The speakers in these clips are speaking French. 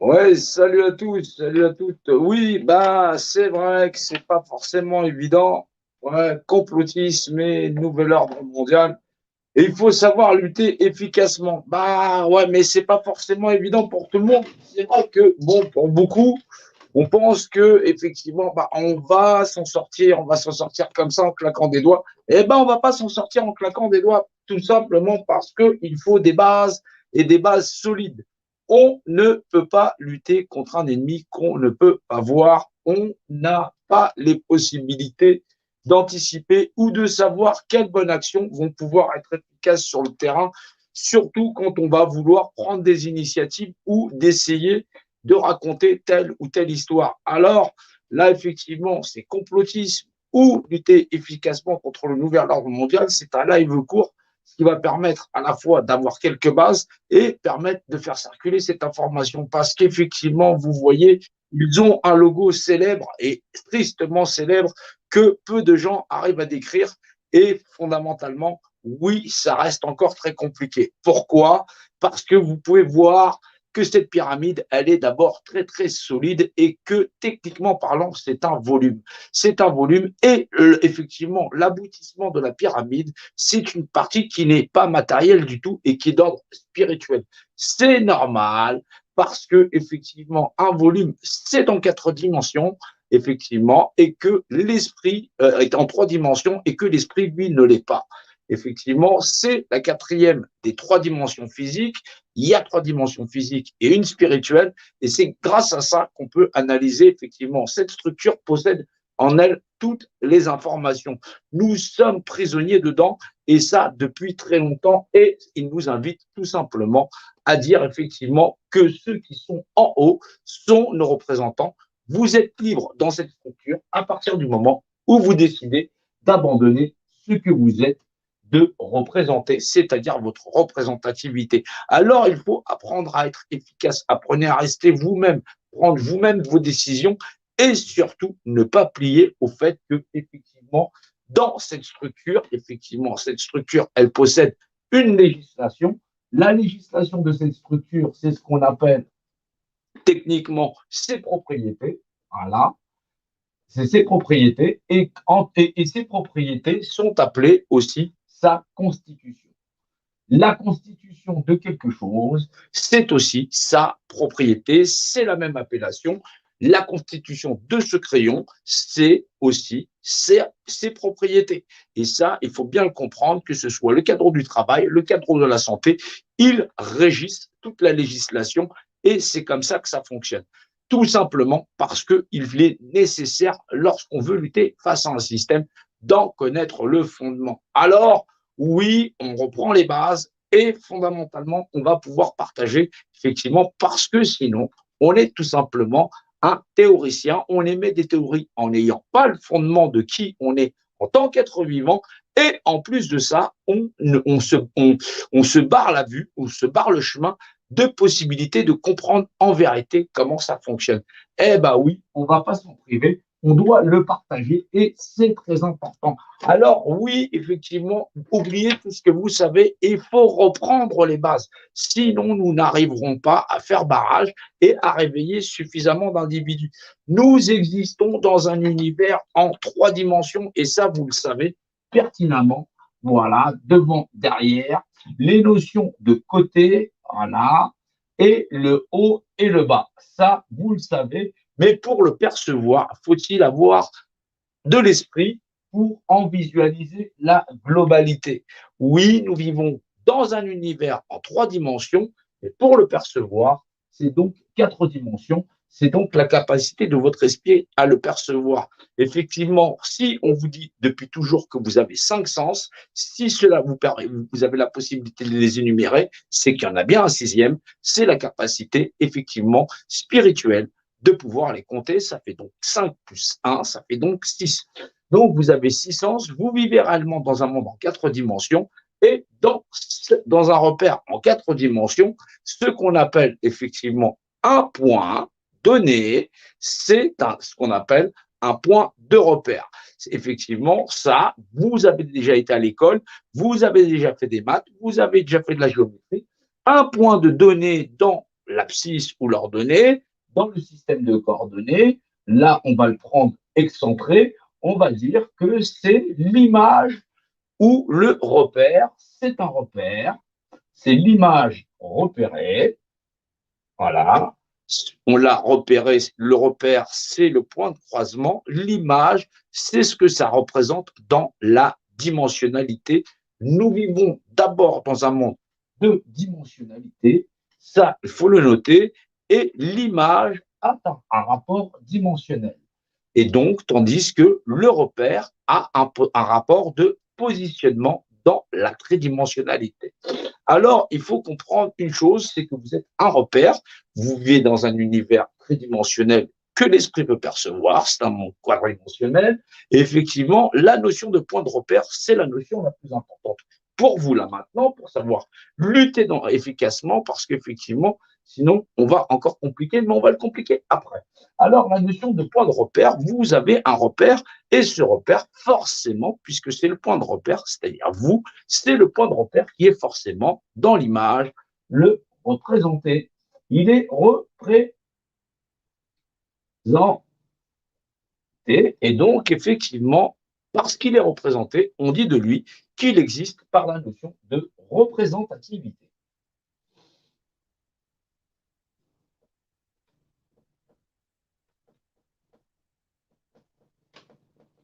Ouais, salut à tous, salut à toutes. Oui, bah, c'est vrai que c'est pas forcément évident. Ouais, complotisme et nouvel ordre mondial. Et il faut savoir lutter efficacement. Bah, ouais, mais c'est pas forcément évident pour tout le monde. C'est vrai que, bon, pour beaucoup, on pense que, effectivement, bah, on va s'en sortir comme ça en claquant des doigts. Eh ben, on va pas s'en sortir en claquant des doigts, tout simplement parce qu'il faut des bases et des bases solides. On ne peut pas lutter contre un ennemi qu'on ne peut pas voir. On n'a pas les possibilités d'anticiper ou de savoir quelles bonnes actions vont pouvoir être efficaces sur le terrain, surtout quand on va vouloir prendre des initiatives ou d'essayer de raconter telle ou telle histoire. Alors, là, effectivement, c'est complotisme ou lutter efficacement contre le nouvel ordre mondial. C'est un live court qui va permettre à la fois d'avoir quelques bases et permettre de faire circuler cette information. Parce qu'effectivement, vous voyez, ils ont un logo célèbre et tristement célèbre que peu de gens arrivent à décrire. Et fondamentalement, oui, ça reste encore très compliqué. Pourquoi? Parce que vous pouvez voir que cette pyramide, elle est d'abord très très solide et que techniquement parlant, c'est un volume. C'est un volume et effectivement, l'aboutissement de la pyramide, c'est une partie qui n'est pas matérielle du tout et qui est d'ordre spirituel. C'est normal parce que effectivement, un volume, c'est en 4 dimensions effectivement, et que l'esprit est en 3 dimensions et que l'esprit, lui, ne l'est pas. Effectivement, c'est la quatrième des 3 dimensions physiques. Il y a 3 dimensions physiques et une spirituelle, et c'est grâce à ça qu'on peut analyser effectivement. Cette structure possède en elle toutes les informations. Nous sommes prisonniers dedans, et ça depuis très longtemps, et il nous invite tout simplement à dire effectivement que ceux qui sont en haut sont nos représentants. Vous êtes libre dans cette structure à partir du moment où vous décidez d'abandonner ce que vous êtes de représenter, c'est-à-dire votre représentativité. Alors, il faut apprendre à être efficace, apprenez à rester vous-même, prendre vous-même vos décisions et surtout ne pas plier au fait que, effectivement, dans cette structure, elle possède une législation. La législation de cette structure, c'est ce qu'on appelle techniquement ses propriétés. Voilà, c'est ses propriétés et ces propriétés sont appelées aussi sa constitution. La constitution de quelque chose, c'est aussi sa propriété, c'est la même appellation. La constitution de ce crayon, c'est aussi ses propriétés. Et ça, il faut bien le comprendre, que ce soit le cadre du travail, le cadre de la santé, ils régissent toute la législation et c'est comme ça que ça fonctionne. Tout simplement parce qu'il est nécessaire, lorsqu'on veut lutter face à un système, d'en connaître le fondement. Alors, oui, on reprend les bases et fondamentalement, on va pouvoir partager effectivement parce que sinon, on est tout simplement un théoricien, on émet des théories en n'ayant pas le fondement de qui on est en tant qu'être vivant et en plus de ça, on se barre la vue, on se barre le chemin de possibilités de comprendre en vérité comment ça fonctionne. Eh bien oui, on ne va pas s'en priver, on doit le partager et c'est très important. Alors oui, effectivement, oubliez tout ce que vous savez et il faut reprendre les bases. Sinon, nous n'arriverons pas à faire barrage et à réveiller suffisamment d'individus. Nous existons dans un univers en 3 dimensions et ça, vous le savez pertinemment. Voilà, devant, derrière, les notions de côté, voilà, et le haut et le bas. Ça, vous le savez, mais pour le percevoir, faut-il avoir de l'esprit pour en visualiser la globalité. Oui, nous vivons dans un univers en 3 dimensions, mais pour le percevoir, c'est donc 4 dimensions. C'est donc la capacité de votre esprit à le percevoir. Effectivement, si on vous dit depuis toujours que vous avez 5 sens, si cela vous permet, vous avez la possibilité de les énumérer, c'est qu'il y en a bien un sixième, c'est la capacité effectivement spirituelle de pouvoir les compter. Ça fait donc 5 plus 1, ça fait donc 6. Donc, vous avez 6 sens, vous vivez réellement dans un monde en 4 dimensions et dans un repère en 4 dimensions, ce qu'on appelle effectivement un point donné, c'est ce qu'on appelle un point de repère. Effectivement, ça, vous avez déjà été à l'école, vous avez déjà fait des maths, vous avez déjà fait de la géométrie. Un point de données dans l'abscisse ou l'ordonnée. Dans le système de coordonnées, là, on va le prendre excentré. On va dire que c'est l'image ou le repère. C'est un repère. C'est l'image repérée. Voilà. On l'a repéré. Le repère, c'est le point de croisement. L'image, c'est ce que ça représente dans la dimensionnalité. Nous vivons d'abord dans un monde de dimensionnalité. Ça, il faut le noter. Et l'image a un rapport dimensionnel. Et donc, tandis que le repère a un rapport de positionnement dans la tridimensionnalité. Alors, il faut comprendre une chose, c'est que vous êtes un repère, vous vivez dans un univers tridimensionnel que l'esprit peut percevoir, c'est un monde quadridimensionnel, et effectivement, la notion de point de repère, c'est la notion la plus importante. Pour vous, là, maintenant, pour savoir lutter efficacement, parce qu'effectivement, sinon, on va encore compliquer, mais on va le compliquer après. Alors, la notion de point de repère, vous avez un repère, et ce repère, forcément, puisque c'est le point de repère, c'est-à-dire vous, c'est le point de repère qui est forcément dans l'image, le représenté. Il est représenté. Et donc, effectivement, parce qu'il est représenté, on dit de lui qu'il existe par la notion de représentativité.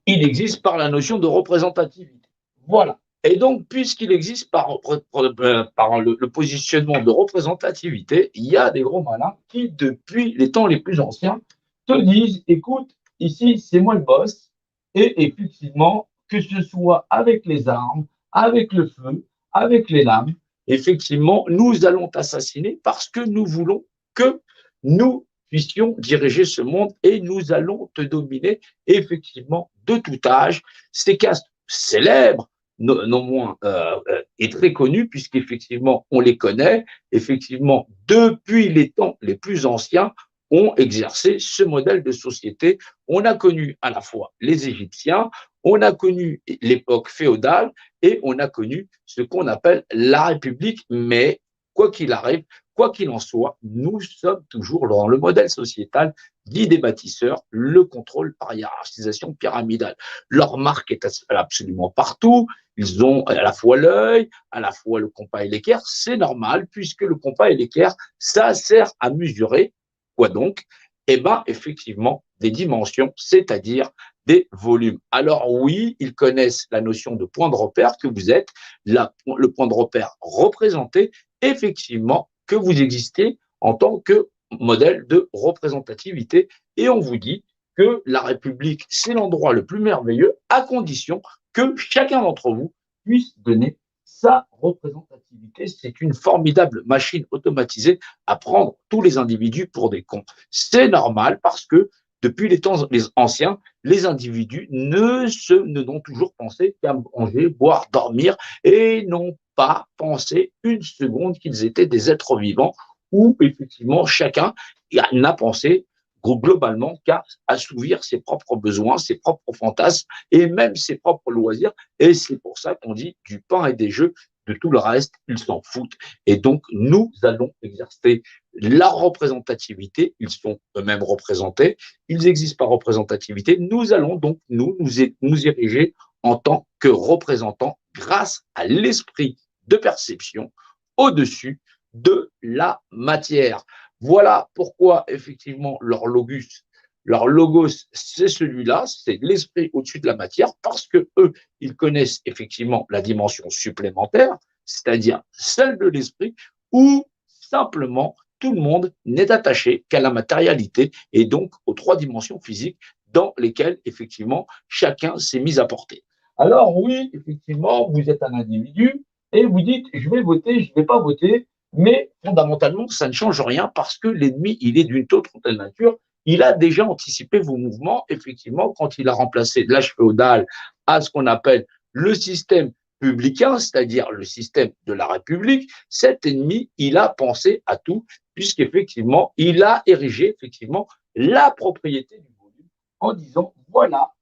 Il existe par la notion de représentativité. Voilà. Et donc, puisqu'il existe par le positionnement de représentativité, il y a des gros malins qui, depuis les temps les plus anciens, te disent, écoute, ici, c'est moi le boss, et effectivement, que ce soit avec les armes, avec le feu, avec les lames, effectivement, nous allons t'assassiner parce que nous voulons que nous puissions diriger ce monde et nous allons te dominer, effectivement, de tout âge. Ces castes célèbres, non moins, et très connus, puisqu'effectivement, on les connaît, effectivement, depuis les temps les plus anciens, ont exercé ce modèle de société. On a connu à la fois les Égyptiens, on a connu l'époque féodale et on a connu ce qu'on appelle la République, mais quoi qu'il arrive, quoi qu'il en soit, nous sommes toujours dans le modèle sociétal dit des bâtisseurs, le contrôle par hiérarchisation pyramidale. Leur marque est absolument partout, ils ont à la fois l'œil, à la fois le compas et l'équerre, c'est normal, puisque le compas et l'équerre, ça sert à mesurer, quoi donc? Eh bien, effectivement, des dimensions, c'est-à-dire des volumes. Alors oui, ils connaissent la notion de point de repère que vous êtes, le point de repère représenté, effectivement, que vous existez en tant que modèle de représentativité. Et on vous dit que la République, c'est l'endroit le plus merveilleux, à condition que chacun d'entre vous puisse donner sa représentativité. C'est une formidable machine automatisée à prendre tous les individus pour des cons. C'est normal parce que depuis les temps anciens, les individus n'ont toujours pensé qu'à manger, boire, dormir et n'ont pas pensé une seconde qu'ils étaient des êtres vivants où effectivement chacun n'a pensé globalement qu'à assouvir ses propres besoins, ses propres fantasmes et même ses propres loisirs. Et c'est pour ça qu'on dit du pain et des jeux, de tout le reste, ils s'en foutent. Et donc, nous allons exercer la représentativité, ils sont eux-mêmes représentés, ils existent par représentativité, nous allons donc nous ériger en tant que représentants grâce à l'esprit de perception au-dessus de la matière. Voilà pourquoi, effectivement, leur logos, c'est celui-là, c'est l'esprit au-dessus de la matière, parce que eux, ils connaissent effectivement la dimension supplémentaire, c'est-à-dire celle de l'esprit, où simplement tout le monde n'est attaché qu'à la matérialité et donc aux trois dimensions physiques dans lesquelles, effectivement, chacun s'est mis à porter. Alors oui, effectivement, vous êtes un individu et vous dites, je vais voter, je ne vais pas voter, mais fondamentalement, ça ne change rien parce que l'ennemi, il est d'une toute telle nature. Il a déjà anticipé vos mouvements, effectivement, quand il a remplacé l'âge féodal à ce qu'on appelle le système publicain, c'est-à-dire le système de la République. Cet ennemi, il a pensé à tout, puisqu'effectivement, il a érigé, effectivement, la propriété du volume en disant, voilà,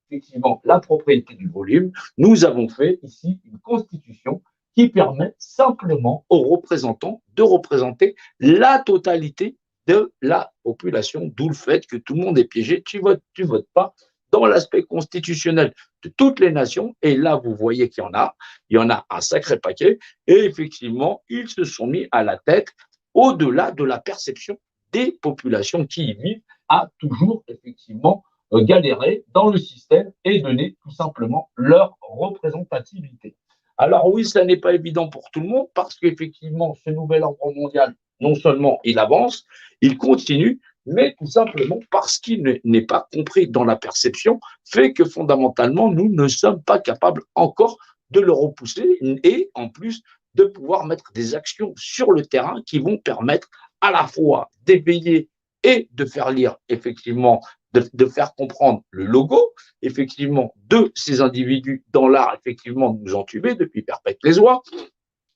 effectivement, la propriété du volume. Nous avons fait ici une constitution qui permet simplement aux représentants de représenter la totalité de la population, d'où le fait que tout le monde est piégé, tu votes pas dans l'aspect constitutionnel de toutes les nations, et là vous voyez qu'il y en a un sacré paquet, et effectivement ils se sont mis à la tête au-delà de la perception des populations qui y vivent, à toujours effectivement galérer dans le système et donner tout simplement leur représentativité. Alors oui, ça n'est pas évident pour tout le monde parce qu'effectivement, ce nouvel ordre mondial, non seulement il avance, il continue, mais tout simplement parce qu'il n'est pas compris dans la perception, fait que fondamentalement, nous ne sommes pas capables encore de le repousser et en plus de pouvoir mettre des actions sur le terrain qui vont permettre à la fois d'éveiller et de faire lire effectivement, de faire comprendre le logo, effectivement, de ces individus dans l'art, effectivement, de nous entuber depuis perpète les oies,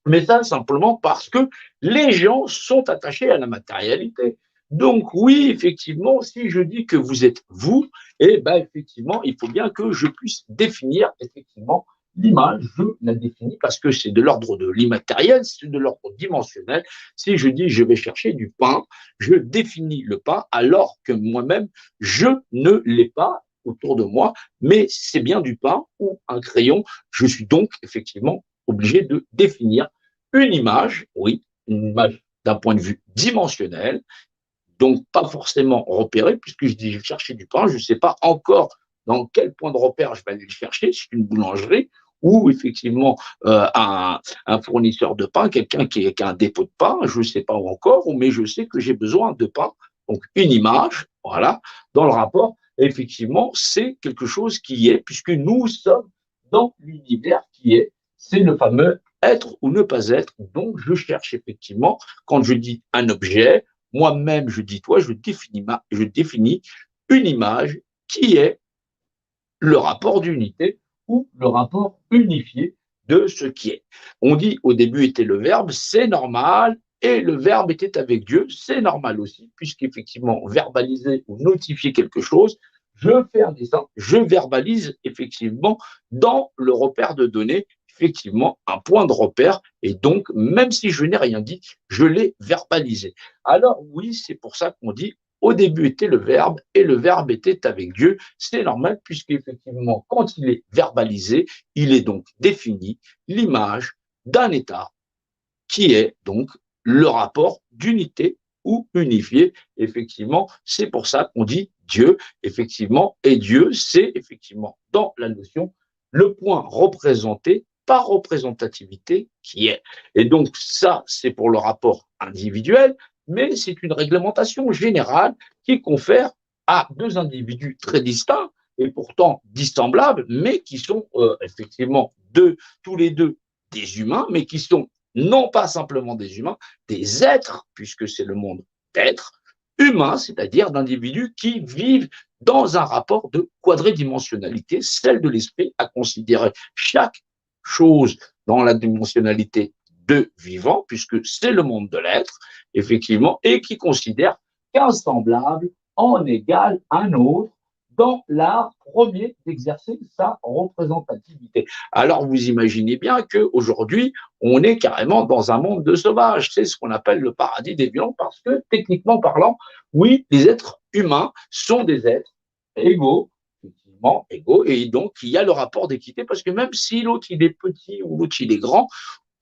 mais ça simplement parce que les gens sont attachés à la matérialité. Donc oui, effectivement, si je dis que vous êtes vous, eh ben effectivement, il faut bien que je puisse définir effectivement l'image, je la définis parce que c'est de l'ordre de l'immatériel, c'est de l'ordre dimensionnel. Si je dis je vais chercher du pain, je définis le pain alors que moi-même, je ne l'ai pas autour de moi, mais c'est bien du pain ou un crayon. Je suis donc effectivement obligé de définir une image, oui, une image d'un point de vue dimensionnel, donc pas forcément repérée, puisque je dis je vais chercher du pain, je ne sais pas encore dans quel point de repère je vais aller le chercher, c'est une boulangerie ou effectivement un fournisseur de pain, quelqu'un qui a un dépôt de pain, je ne sais pas où encore, mais je sais que j'ai besoin de pain. Donc une image, voilà, dans le rapport, effectivement, c'est quelque chose qui est, puisque nous sommes dans l'univers qui est, c'est le fameux être ou ne pas être. Donc je cherche effectivement, quand je dis un objet, moi-même je dis toi, je définis une image qui est le rapport d'unité ou le rapport unifié de ce qui est. On dit au début était le verbe, c'est normal, et le verbe était avec Dieu, c'est normal aussi, puisqu'effectivement, verbaliser ou notifier quelque chose, je fais un dessin, je verbalise effectivement dans le repère de données, effectivement, un point de repère, et donc, même si je n'ai rien dit, je l'ai verbalisé. Alors oui, c'est pour ça qu'on dit au début était le verbe et le verbe était avec Dieu. C'est normal puisqu'effectivement, quand il est verbalisé, il est donc défini l'image d'un état qui est donc le rapport d'unité ou unifié. Effectivement, c'est pour ça qu'on dit Dieu, effectivement, et Dieu, c'est effectivement dans la notion le point représenté par représentativité qui est. Et donc ça, c'est pour le rapport individuel, mais c'est une réglementation générale qui confère à deux individus très distincts et pourtant dissemblables, mais qui sont effectivement tous les deux des humains, mais qui sont non pas simplement des humains, des êtres, puisque c'est le monde d'êtres humains, c'est-à-dire d'individus qui vivent dans un rapport de quadridimensionnalité, celle de l'esprit, à considérer chaque chose dans la dimensionnalité de vivant, puisque c'est le monde de l'être, effectivement, et qui considère qu'un semblable en égale un autre dans l'art premier d'exercer sa représentativité. Alors vous imaginez bien qu'aujourd'hui, on est carrément dans un monde de sauvages. C'est ce qu'on appelle le paradis des violents parce que, techniquement parlant, oui, les êtres humains sont des êtres égaux, effectivement, égaux, et donc il y a le rapport d'équité parce que même si l'autre il est petit ou l'autre il est grand,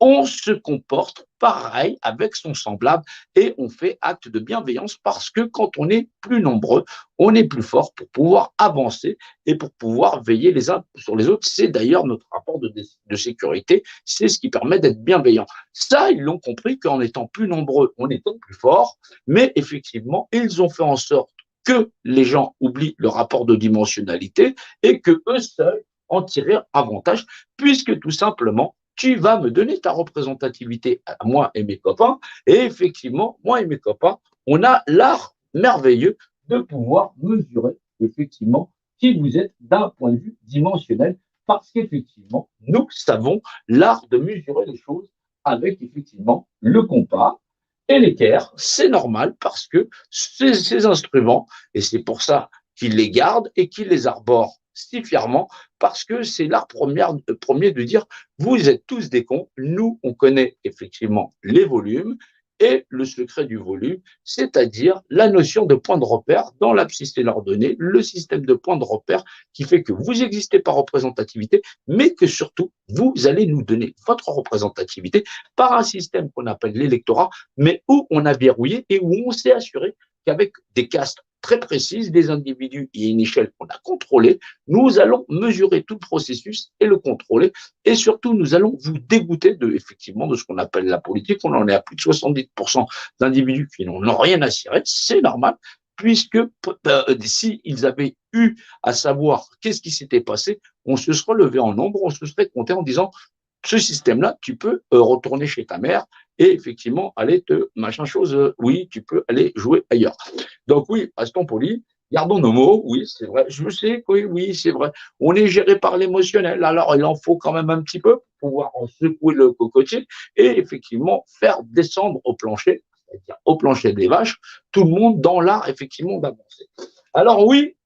on se comporte pareil avec son semblable et on fait acte de bienveillance parce que quand on est plus nombreux, on est plus fort pour pouvoir avancer et pour pouvoir veiller les uns sur les autres. C'est d'ailleurs notre rapport de sécurité, c'est ce qui permet d'être bienveillant. Ça, ils l'ont compris qu'en étant plus nombreux, on est plus fort, mais effectivement, ils ont fait en sorte que les gens oublient le rapport de dimensionnalité et que eux seuls en tirent avantage, puisque tout simplement, tu vas me donner ta représentativité à moi et mes copains. Et effectivement, moi et mes copains, on a l'art merveilleux de pouvoir mesurer effectivement qui vous êtes d'un point de vue dimensionnel, parce qu'effectivement, nous savons l'art de mesurer les choses avec effectivement le compas et l'équerre. C'est normal parce que ces instruments, et c'est pour ça qu'ils les gardent et qu'ils les arborent si fièrement, parce que c'est l'art premier de dire, vous êtes tous des cons, nous, on connaît effectivement les volumes et le secret du volume, c'est-à-dire la notion de point de repère dans l'abscisse et l'ordonnée, le système de point de repère qui fait que vous existez par représentativité, mais que surtout, vous allez nous donner votre représentativité par un système qu'on appelle l'électorat, mais où on a verrouillé et où on s'est assuré qu'avec des castes très précises, des individus et une échelle qu'on a contrôlée, nous allons mesurer tout le processus et le contrôler. Et surtout, nous allons vous dégoûter effectivement, de ce qu'on appelle la politique. On en est à plus de 70% d'individus qui n'en ont rien à cirer. C'est normal, puisque s'ils avaient eu à savoir qu'est-ce qui s'était passé, on se serait levé en nombre, on se serait compté en disant, ce système-là, tu peux retourner chez ta mère et effectivement aller te machin chose, oui, tu peux aller jouer ailleurs. Donc oui, restons polis, gardons nos mots, oui, c'est vrai, je sais que oui, c'est vrai. On est géré par l'émotionnel, alors il en faut quand même un petit peu pour pouvoir secouer le cocotier et effectivement faire descendre au plancher, c'est-à-dire au plancher des vaches, tout le monde dans l'art effectivement d'avancer. Alors oui,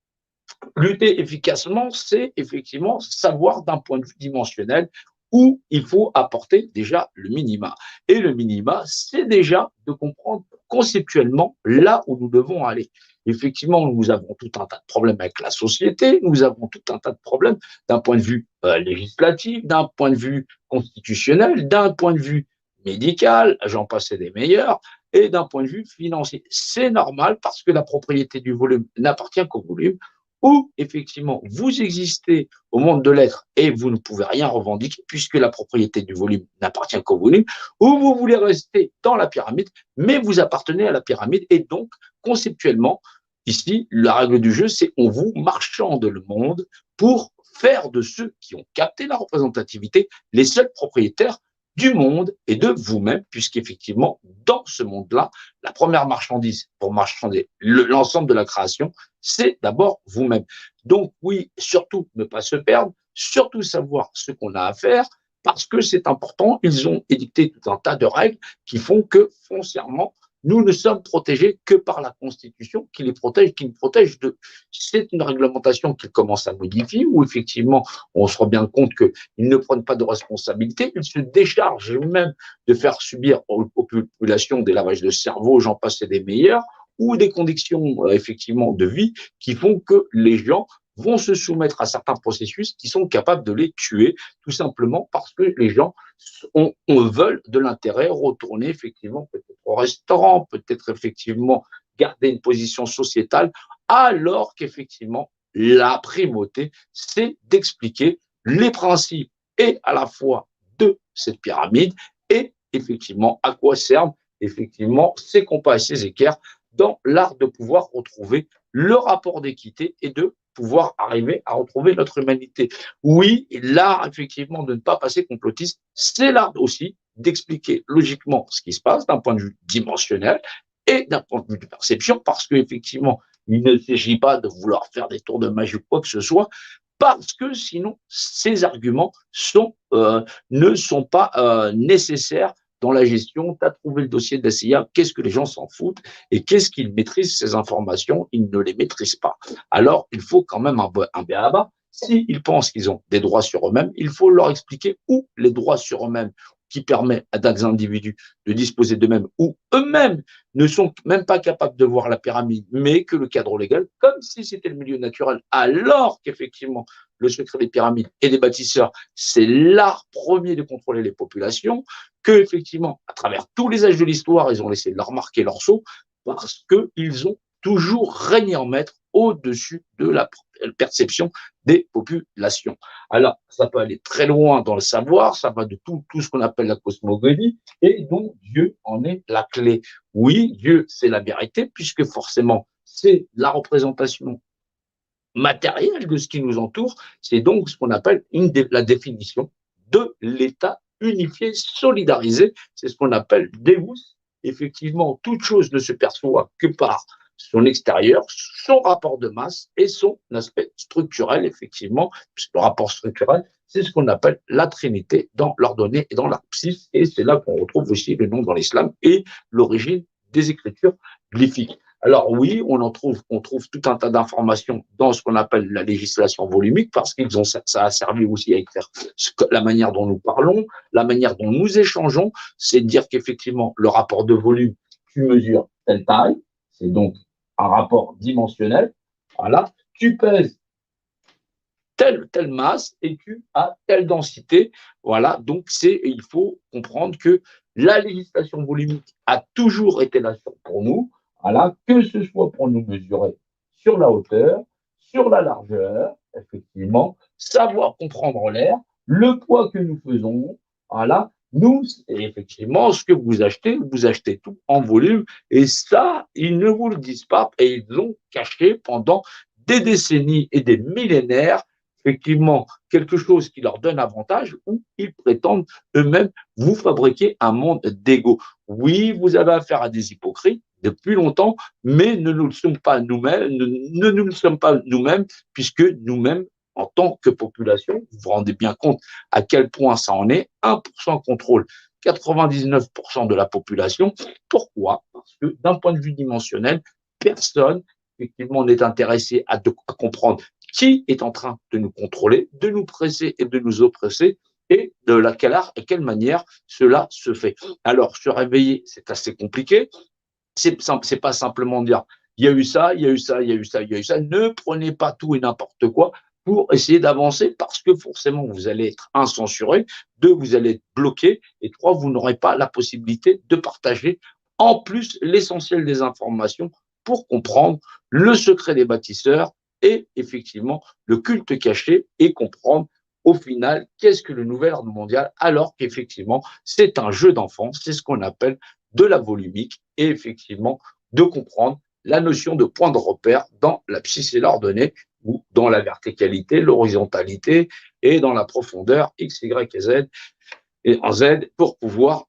lutter efficacement, c'est effectivement savoir d'un point de vue dimensionnel où il faut apporter déjà le minima. Et le minima, c'est déjà de comprendre conceptuellement là où nous devons aller. Effectivement, nous avons tout un tas de problèmes avec la société, nous avons tout un tas de problèmes d'un point de vue législatif, d'un point de vue constitutionnel, d'un point de vue médical, j'en passe des meilleurs, et d'un point de vue financier. C'est normal parce que la propriété du volume n'appartient qu'au volume, où effectivement vous existez au monde de l'être et vous ne pouvez rien revendiquer puisque la propriété du volume n'appartient qu'au volume, ou vous voulez rester dans la pyramide, mais vous appartenez à la pyramide et donc conceptuellement, ici, la règle du jeu, c'est on vous marchande le monde pour faire de ceux qui ont capté la représentativité les seuls propriétaires du monde et de vous-même, puisqu'effectivement, dans ce monde-là, la première marchandise pour marchander l'ensemble de la création, c'est d'abord vous-même. Donc oui, surtout ne pas se perdre, surtout savoir ce qu'on a à faire, parce que c'est important, ils ont édicté tout un tas de règles qui font que foncièrement, nous ne sommes protégés que par la Constitution qui les protège, qui nous protège de. C'est une réglementation qu'ils commencent à modifier, où effectivement, on se rend bien compte qu'ils ne prennent pas de responsabilité, ils se déchargent même de faire subir aux populations des lavages de cerveau, j'en passe des meilleurs, ou des conditions effectivement de vie qui font que les gens vont se soumettre à certains processus qui sont capables de les tuer, tout simplement parce que les gens veulent de l'intérêt, retourner effectivement peut-être au restaurant, peut-être effectivement garder une position sociétale, alors qu'effectivement la primauté, c'est d'expliquer les principes et à la fois de cette pyramide et effectivement à quoi servent effectivement ces compas et ces équerres dans l'art de pouvoir retrouver le rapport d'équité et de pouvoir arriver à retrouver notre humanité. Oui, l'art, effectivement, de ne pas passer complotiste, c'est l'art aussi d'expliquer logiquement ce qui se passe d'un point de vue dimensionnel et d'un point de vue de perception, parce qu'effectivement, il ne s'agit pas de vouloir faire des tours de magie ou quoi que ce soit, parce que sinon, ces arguments ne sont pas nécessaires dans la gestion. Tu as trouvé le dossier de la CIA, qu'est-ce que les gens s'en foutent et qu'est-ce qu'ils maîtrisent ces informations? Ils ne les maîtrisent pas. Alors, il faut quand même un b.a.-ba. S'ils pensent qu'ils ont des droits sur eux-mêmes, il faut leur expliquer où les droits sur eux-mêmes qui permet à des individus de disposer d'eux-mêmes ou eux-mêmes ne sont même pas capables de voir la pyramide, mais que le cadre légal, comme si c'était le milieu naturel, alors qu'effectivement, le secret des pyramides et des bâtisseurs, c'est l'art premier de contrôler les populations, que effectivement, à travers tous les âges de l'histoire, ils ont laissé leur marque et leur sceau, parce qu'ils ont toujours régné en maître au-dessus de la perception des populations. Alors, ça peut aller très loin dans le savoir, ça va de tout ce qu'on appelle la cosmogonie, et donc Dieu en est la clé. Oui, Dieu, c'est la vérité, puisque forcément, c'est la représentation matérielle de ce qui nous entoure, c'est donc ce qu'on appelle la définition de l'État unifié, solidarisé, c'est ce qu'on appelle Deus. Effectivement, toute chose ne se perçoit que par son extérieur, son rapport de masse et son aspect structurel, effectivement, puisque le rapport structurel, c'est ce qu'on appelle la Trinité dans l'ordonnée et dans l'abscisse, et c'est là qu'on retrouve aussi le nom dans l'islam et l'origine des écritures glyphiques. Alors oui, on trouve tout un tas d'informations dans ce qu'on appelle la législation volumique parce qu'ils ont ça a servi aussi à écrire la manière dont nous parlons, la manière dont nous échangeons, c'est de dire qu'effectivement le rapport de volume, tu mesures telle taille, c'est donc un rapport dimensionnel, voilà, tu pèses telle masse et tu as telle densité. Voilà, donc il faut comprendre que la législation volumique a toujours été là pour nous, voilà, que ce soit pour nous mesurer sur la hauteur, sur la largeur, effectivement, savoir comprendre l'air, le poids que nous faisons, voilà, nous, effectivement, ce que vous achetez tout en volume, et ça, ils ne vous le disent pas, et ils l'ont caché pendant des décennies et des millénaires, effectivement quelque chose qui leur donne avantage ou ils prétendent eux-mêmes vous fabriquer un monde d'ego. Oui, vous avez affaire à des hypocrites depuis longtemps, mais ne nous le sommes pas nous-mêmes, ne nous le sommes pas nous-mêmes, puisque nous-mêmes, en tant que population, vous vous rendez bien compte à quel point ça en est, 1% contrôle 99% de la population. Pourquoi? Parce que d'un point de vue dimensionnel, personne effectivement n'est intéressé à comprendre qui est en train de nous contrôler, de nous presser et de nous oppresser, et de quelle manière cela se fait. Alors, se réveiller, c'est assez compliqué. C'est pas simplement dire il y a eu ça, il y a eu ça, il y a eu ça, il y a eu ça. Ne prenez pas tout et n'importe quoi pour essayer d'avancer parce que forcément vous allez être incensuré, deux, vous allez être bloqué, et trois, vous n'aurez pas la possibilité de partager en plus l'essentiel des informations pour comprendre le secret des bâtisseurs et effectivement le culte caché et comprendre au final qu'est-ce que le nouvel ordre mondial alors qu'effectivement c'est un jeu d'enfant, c'est ce qu'on appelle de la volumique et effectivement de comprendre la notion de point de repère dans la psyché ordonnée ou dans la verticalité, l'horizontalité et dans la profondeur X, Y et Z et en Z pour pouvoir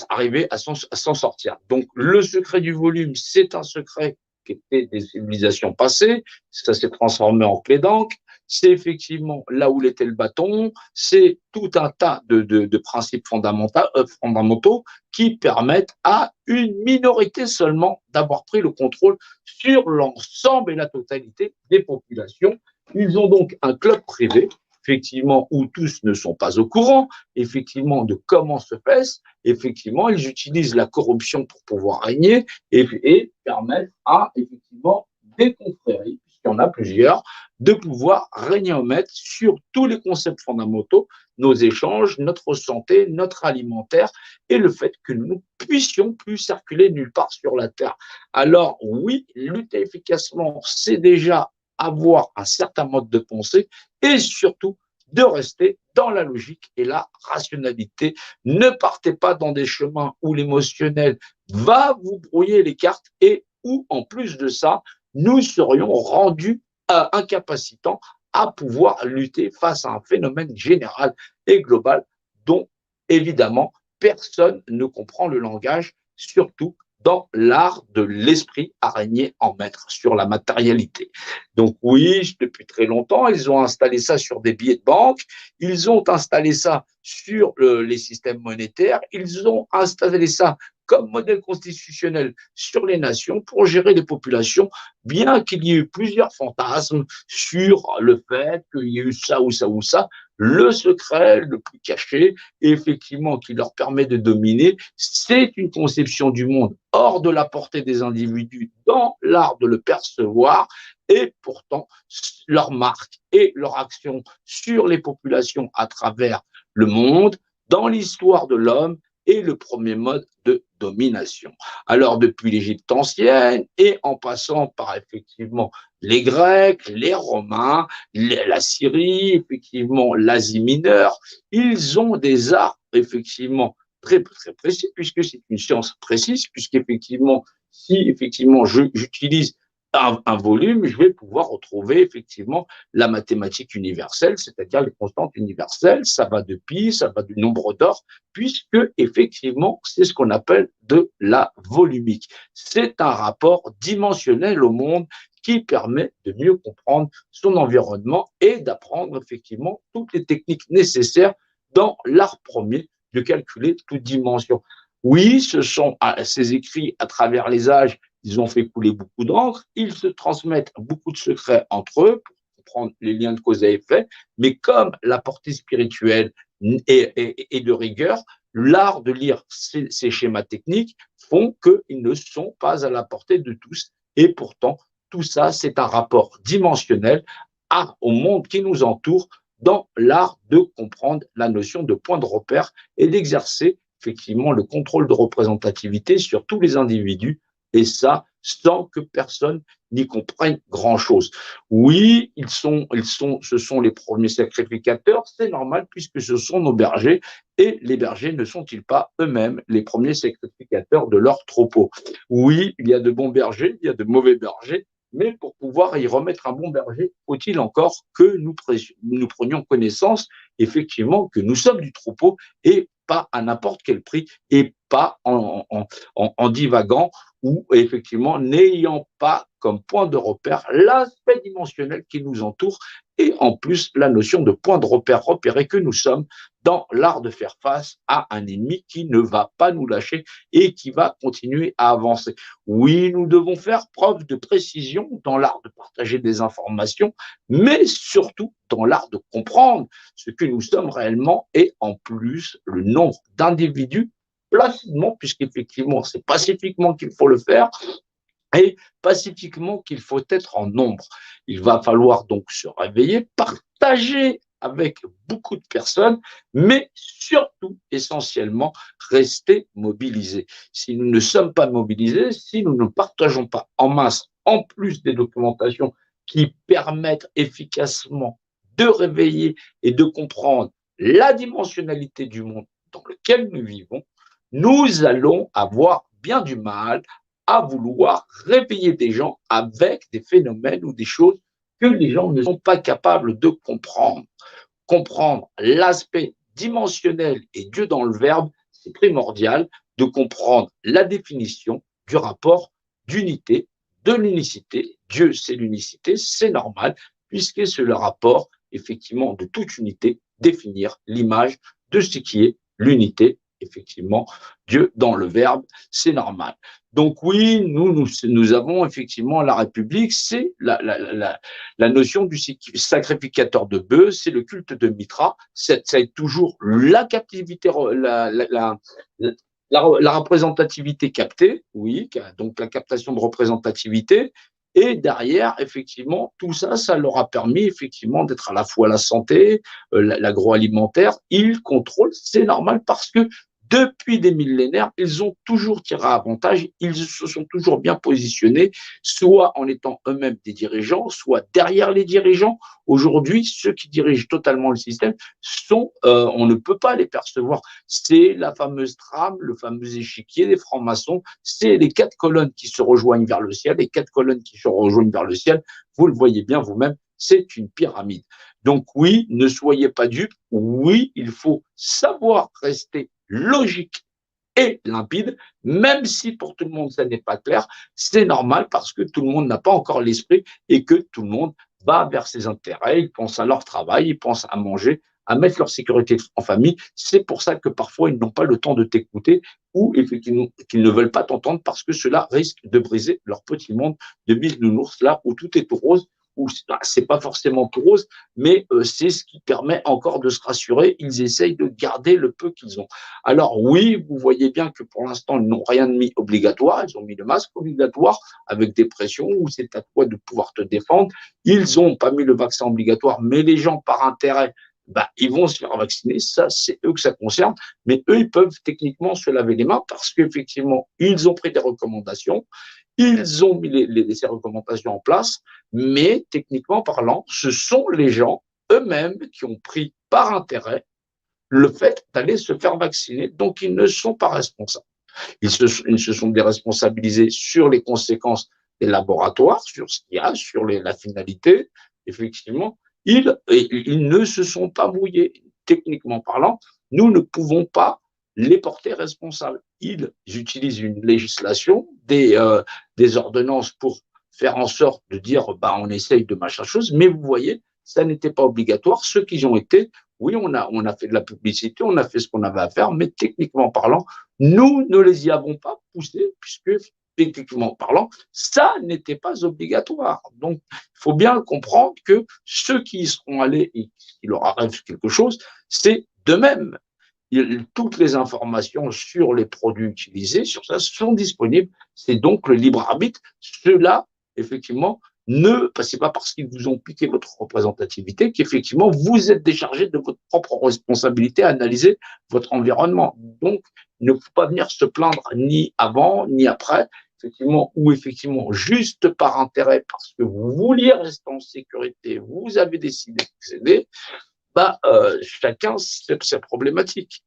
arriver à s'en sortir. Donc le secret du volume, c'est un secret qui était des civilisations passées, ça s'est transformé en clé d'encre, c'est effectivement là où était le bâton, c'est tout un tas de principes fondamentaux qui permettent à une minorité seulement d'avoir pris le contrôle sur l'ensemble et la totalité des populations. Ils ont donc un club privé, effectivement, où tous ne sont pas au courant, effectivement, de comment se fait. Effectivement, ils utilisent la corruption pour pouvoir régner et permettre à, effectivement, des confréries, puisqu'il y en a plusieurs, de pouvoir régner au maître sur tous les concepts fondamentaux, nos échanges, notre santé, notre alimentaire et le fait que nous ne puissions plus circuler nulle part sur la Terre. Alors oui, lutter efficacement, c'est déjà avoir un certain mode de pensée et surtout de rester dans la logique et la rationalité. Ne partez pas dans des chemins où l'émotionnel va vous brouiller les cartes et où, en plus de ça, nous serions rendus incapacitants à pouvoir lutter face à un phénomène général et global dont, évidemment, personne ne comprend le langage, surtout dans l'art de l'esprit à régner en maître sur la matérialité. Donc oui, depuis très longtemps, ils ont installé ça sur des billets de banque, ils ont installé ça sur les systèmes monétaires, ils ont installé ça comme modèle constitutionnel sur les nations pour gérer les populations, bien qu'il y ait eu plusieurs fantasmes sur le fait qu'il y ait eu ça ou ça ou ça. Le secret le plus caché, et effectivement, qui leur permet de dominer, c'est une conception du monde hors de la portée des individus dans l'art de le percevoir, et pourtant, leur marque et leur action sur les populations à travers le monde, dans l'histoire de l'homme, est le premier mode de domination. Alors, depuis l'Égypte ancienne et en passant par effectivement les Grecs, les Romains, la Syrie, effectivement l'Asie mineure, ils ont des arts effectivement très, très précis, puisque c'est une science précise, puisqu'effectivement, si effectivement j'utilise un volume, je vais pouvoir retrouver effectivement la mathématique universelle, c'est-à-dire les constantes universelles, ça va de pi, ça va du nombre d'or, puisque effectivement, c'est ce qu'on appelle de la volumique. C'est un rapport dimensionnel au monde qui permet de mieux comprendre son environnement et d'apprendre effectivement toutes les techniques nécessaires dans l'art premier de calculer toute dimension. Oui, ce sont ces écrits à travers les âges, ils ont fait couler beaucoup d'encre, ils se transmettent beaucoup de secrets entre eux pour comprendre les liens de cause à effet, mais comme la portée spirituelle est de rigueur, l'art de lire ces schémas techniques font qu'ils ne sont pas à la portée de tous. Et pourtant, tout ça, c'est un rapport dimensionnel au monde qui nous entoure dans l'art de comprendre la notion de point de repère et d'exercer effectivement le contrôle de représentativité sur tous les individus, et ça sans que personne n'y comprenne grand-chose. Oui, ce sont les premiers sacrificateurs, c'est normal puisque ce sont nos bergers, et les bergers ne sont-ils pas eux-mêmes les premiers sacrificateurs de leur troupeau? Oui, il y a de bons bergers, il y a de mauvais bergers, mais pour pouvoir y remettre un bon berger, faut-il encore que nous prenions connaissance, effectivement, que nous sommes du troupeau et pas à n'importe quel prix et pas en divagant ou effectivement n'ayant pas comme point de repère l'aspect dimensionnel qui nous entoure et en plus la notion de point de repère repéré que nous sommes dans l'art de faire face à un ennemi qui ne va pas nous lâcher et qui va continuer à avancer. Oui, nous devons faire preuve de précision dans l'art de partager des informations, mais surtout dans l'art de comprendre ce que nous sommes réellement et en plus le nombre d'individus placidement, puisqu'effectivement c'est pacifiquement qu'il faut le faire, et pacifiquement qu'il faut être en nombre. Il va falloir donc se réveiller, partager avec beaucoup de personnes, mais surtout, essentiellement, rester mobilisés. Si nous ne sommes pas mobilisés, si nous ne partageons pas en masse, en plus des documentations qui permettent efficacement de réveiller et de comprendre la dimensionnalité du monde dans lequel nous vivons, nous allons avoir bien du mal à vouloir réveiller des gens avec des phénomènes ou des choses que les gens ne sont pas capables de comprendre. Comprendre l'aspect dimensionnel et Dieu dans le verbe, c'est primordial de comprendre la définition du rapport d'unité, de l'unicité. Dieu, c'est l'unicité, c'est normal, puisque c'est le rapport, effectivement, de toute unité, définir l'image de ce qui est l'unité, effectivement, Dieu dans le verbe, c'est normal. Donc oui, nous avons effectivement la République, c'est la notion du sacrificateur de bœufs, c'est le culte de Mitra, ça est toujours la captivité, la représentativité captée, oui, donc la captation de représentativité, et derrière, effectivement, tout ça, ça leur a permis effectivement d'être à la fois la santé, l'agroalimentaire, ils contrôlent, c'est normal parce que depuis des millénaires, ils ont toujours tiré avantage, ils se sont toujours bien positionnés, soit en étant eux-mêmes des dirigeants, soit derrière les dirigeants. Aujourd'hui, ceux qui dirigent totalement le système sont, on ne peut pas les percevoir. C'est la fameuse trame, le fameux échiquier des francs-maçons, c'est les 4 colonnes qui se rejoignent vers le ciel, les 4 colonnes qui se rejoignent vers le ciel, vous le voyez bien vous-même, c'est une pyramide. Donc oui, ne soyez pas dupes, oui, il faut savoir rester logique et limpide, même si pour tout le monde ça n'est pas clair, c'est normal parce que tout le monde n'a pas encore l'esprit et que tout le monde va vers ses intérêts, ils pensent à leur travail, ils pensent à manger, à mettre leur sécurité en famille. C'est pour ça que parfois ils n'ont pas le temps de t'écouter ou effectivement qu'ils ne veulent pas t'entendre parce que cela risque de briser leur petit monde de bisounours là où tout est tout rose, où c'est pas forcément tout rose, mais c'est ce qui permet encore de se rassurer. Ils essayent de garder le peu qu'ils ont. Alors oui, vous voyez bien que pour l'instant, ils n'ont rien mis obligatoire. Ils ont mis le masque obligatoire avec des pressions où c'est à toi de pouvoir te défendre. Ils n'ont pas mis le vaccin obligatoire, mais les gens, par intérêt, bah, ils vont se faire vacciner. Ça, c'est eux que ça concerne. Mais eux, ils peuvent techniquement se laver les mains parce qu'effectivement, ils ont pris des recommandations. Ils ont mis ces recommandations en place, mais techniquement parlant, ce sont les gens eux-mêmes qui ont pris par intérêt le fait d'aller se faire vacciner, donc ils ne sont pas responsables. Ils se sont déresponsabilisés sur les conséquences des laboratoires, sur ce qu'il y a, sur la finalité, effectivement. Ils ne se sont pas mouillés. Techniquement parlant, nous ne pouvons pas les porter responsables. Ils utilisent une législation, des ordonnances pour faire en sorte de dire bah, on essaye de machin chose, mais vous voyez, ça n'était pas obligatoire. Ceux qui ont été, oui, on a fait de la publicité, on a fait ce qu'on avait à faire, mais techniquement parlant, nous ne les y avons pas poussés, puisque techniquement parlant, ça n'était pas obligatoire. Donc, il faut bien comprendre que ceux qui y seront allés et qui leur arrive quelque chose, c'est d'eux-mêmes. Toutes les informations sur les produits utilisés, sur ça, sont disponibles. C'est donc le libre arbitre. Ceux-là, effectivement, c'est pas parce qu'ils vous ont piqué votre représentativité qu'effectivement vous êtes déchargé de votre propre responsabilité à analyser votre environnement. Donc, il ne faut pas venir se plaindre ni avant ni après, effectivement, ou effectivement juste par intérêt parce que vous vouliez rester en sécurité, vous avez décidé d'accéder. Chacun ses problématiques.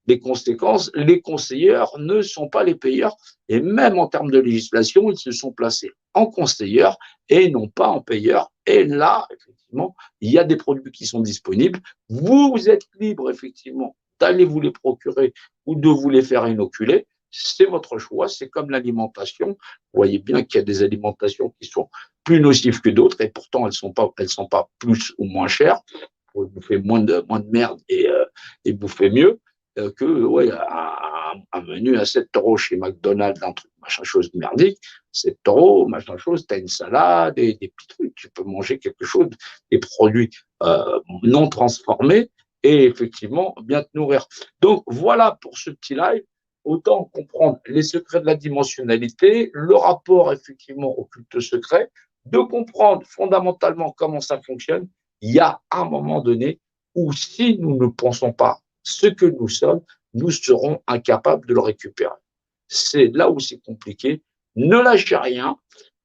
Les conséquences, les conseilleurs ne sont pas les payeurs, et même en termes de législation, ils se sont placés en conseilleurs et non pas en payeurs. Et là, effectivement, il y a des produits qui sont disponibles. Vous êtes libre, effectivement, d'aller vous les procurer ou de vous les faire inoculer. C'est votre choix, c'est comme l'alimentation. Vous voyez bien qu'il y a des alimentations qui sont plus nocives que d'autres, et pourtant elles sont pas plus ou moins chères. Pour bouffer moins de merde et bouffer mieux que un menu à 7 € chez McDonald's, un truc, machin chose merdique, 7 €, machin chose, tu as une salade, des petits trucs, tu peux manger quelque chose, des produits non transformés et effectivement bien te nourrir. Donc voilà pour ce petit live, autant comprendre les secrets de la dimensionnalité, le rapport effectivement au culte secret, de comprendre fondamentalement comment ça fonctionne. Il y a un moment donné où si nous ne pensons pas ce que nous sommes, nous serons incapables de le récupérer. C'est là où c'est compliqué. Ne lâchez rien.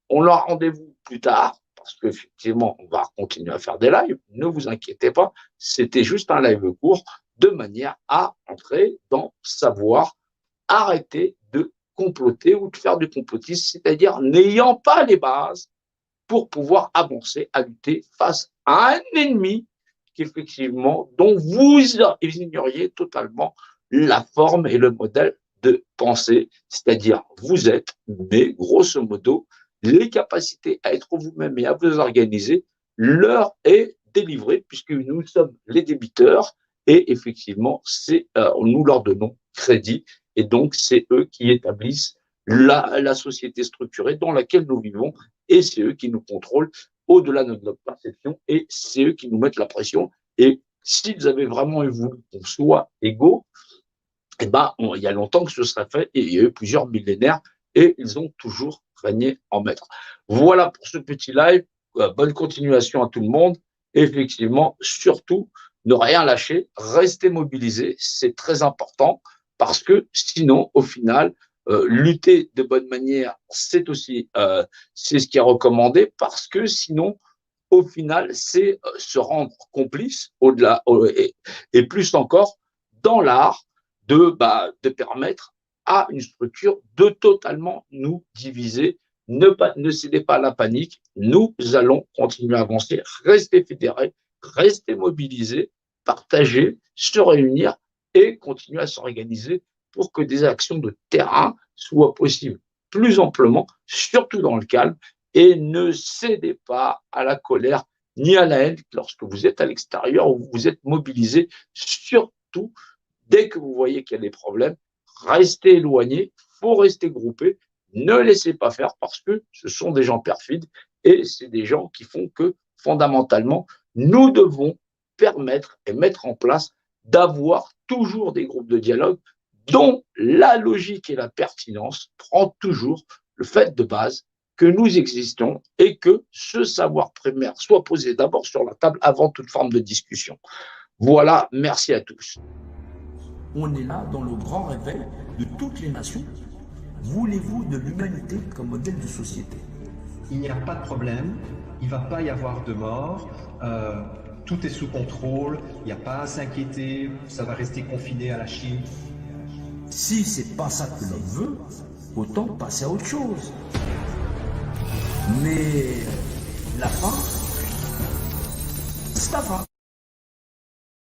On a rendez-vous plus tard parce qu'effectivement, on va continuer à faire des lives. Ne vous inquiétez pas. C'était juste un live court de manière à entrer dans savoir arrêter de comploter ou de faire du complotisme, c'est-à-dire n'ayant pas les bases pour pouvoir avancer à lutter face à un ennemi qu'effectivement, dont vous ignoriez totalement la forme et le modèle de pensée, c'est-à-dire vous êtes, mais grosso modo, les capacités à être vous-même et à vous organiser leur est délivrée puisque nous sommes les débiteurs et effectivement, nous leur donnons crédit et donc c'est eux qui établissent la société structurée dans laquelle nous vivons et c'est eux qui nous contrôlent au-delà de notre perception et c'est eux qui nous mettent la pression. Et s'ils avaient vraiment voulu qu'on soit égaux, il y a longtemps que ce serait fait et il y a eu plusieurs millénaires et ils ont toujours régné en maître. Voilà pour ce petit live. Bonne continuation à tout le monde. Effectivement, surtout, ne rien lâcher, rester mobilisé, c'est très important parce que sinon, au final, lutter de bonne manière, c'est ce qui est recommandé parce que sinon, au final, c'est se rendre complice au-delà et plus encore dans l'art de permettre à une structure de totalement nous diviser. Ne cédez pas à la panique. Nous allons continuer à avancer, rester fédérés, rester mobilisés, partager, se réunir et continuer à s'organiser pour que des actions de terrain soient possibles plus amplement, surtout dans le calme, et ne cédez pas à la colère ni à la haine lorsque vous êtes à l'extérieur ou vous êtes mobilisé. Surtout, dès que vous voyez qu'il y a des problèmes, restez éloignés, il faut rester groupé, ne laissez pas faire parce que ce sont des gens perfides et c'est des gens qui font que, fondamentalement, nous devons permettre et mettre en place d'avoir toujours des groupes de dialogue dont la logique et la pertinence prend toujours le fait de base que nous existons et que ce savoir primaire soit posé d'abord sur la table avant toute forme de discussion. Voilà, merci à tous. On est là dans le grand réveil de toutes les nations. Voulez-vous de l'humanité comme modèle de société? Il n'y a pas de problème, il ne va pas y avoir de mort, tout est sous contrôle, il n'y a pas à s'inquiéter, ça va rester confiné à la Chine. Si c'est pas ça que l'on veut, autant passer à autre chose. Mais la fin, c'est la fin.